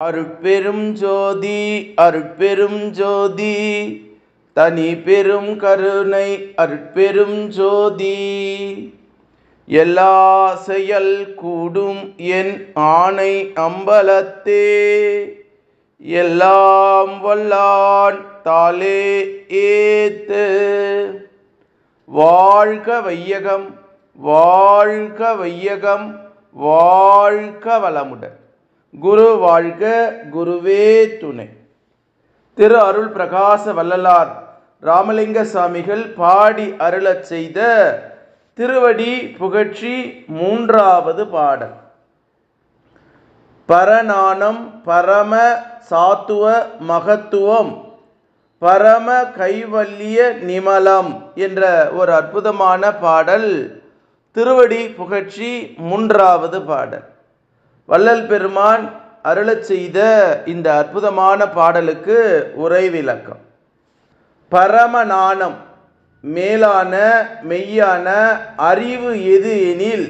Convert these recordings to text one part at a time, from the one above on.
அருட்பெரும் ஜோதி அருட்பெரும் ஜோதி தனி பெரும் கருணை அருட்பெரும் ஜோதி. எல்லா செயல் கூடும் என் ஆணை அம்பலத்தே, எல்லாம் வல்லான் தாளே ஏத்து. வாழ்க வையகம் வாழ்க வையகம் வாழ்க வளமுடன். குரு வாழ்க குருவே துணை. திரு அருள் பிரகாச வள்ளலார் ராமலிங்க சாமிகள் பாடி அருளச் செய்த திருவடி புகழ்ச்சி 3வது பாடல். பரநானம் பரம சாத்துவ மகத்துவம் பரம கைவல்லிய நிமலம் என்ற ஒரு அற்புதமான பாடல். திருவடி புகழ்ச்சி 3வது பாடல். வள்ளல் பெருமான் அருளச் செய்த இந்த அற்புதமான பாடலுக்கு உரை விளக்கம். பரமநானம் மேலான மெய்யான அறிவு எது எனில்,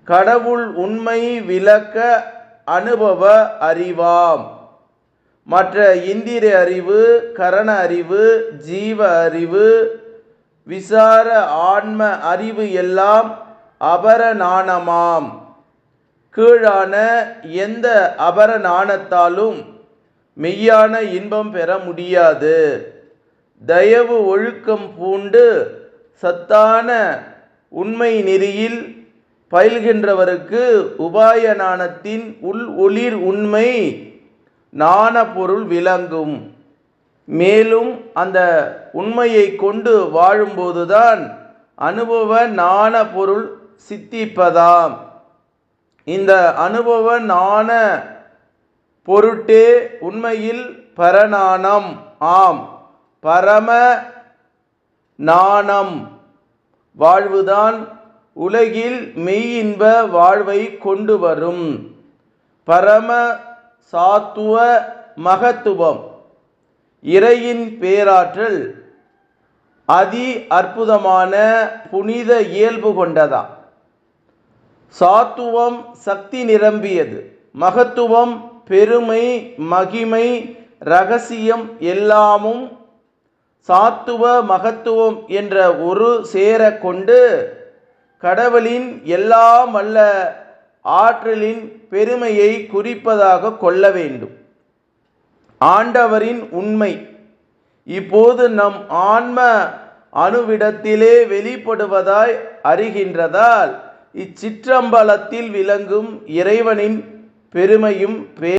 கடவுள் உண்மை விளக்க அனுபவ அறிவாம். மற்ற இந்திர அறிவு, கரண அறிவு, ஜீவ அறிவு, விசார ஆன்ம அறிவு எல்லாம் அபரநானமாம். கீழான எந்த அபரநானத்தாலும் மெய்யான இன்பம் பெற முடியாது. தயவு ஒழுக்கம் பூண்டு சத்தான உண்மை நெறியில் பயில்கின்றவருக்கு உபாய நாணத்தின் உள் ஒளிர் உண்மை நாண பொருள் விளங்கும். மேலும் அந்த உண்மையை கொண்டு வாழும்போதுதான் அனுபவ நாண பொருள் சித்திப்பதாம். இந்த அனுபவ நாண பொருட்டே உண்மையில் பரநானம் ஆம். பரம நாணம் வாழ்வுதான் உலகில் மெய்யின்ப வாழ்வை கொண்டு வரும். பரம சாத்துவ மகத்துவம் இறையின் பேராற்றல் அதி அற்புதமான புனித இயல்பு கொண்டதாம். சாத்துவம் சக்தி நிரம்பியது. மகத்துவம் பெருமை மகிமை இரகசியம் எல்லாமும் சாத்துவ மகத்துவம் என்ற ஒரு சேர கொண்டு கடவுளின் எல்லாம் வல்ல ஆற்றலின் பெருமையை குறிப்பதாக கொள்ள வேண்டும். ஆண்டவரின் உண்மை இப்போது நம் ஆன்ம அணுவிடத்திலே வெளிப்படுவதாய் அறிகின்றதால் இச்சிற்றம்பலத்தில் விளங்கும் இறைவனின் பெருமையும்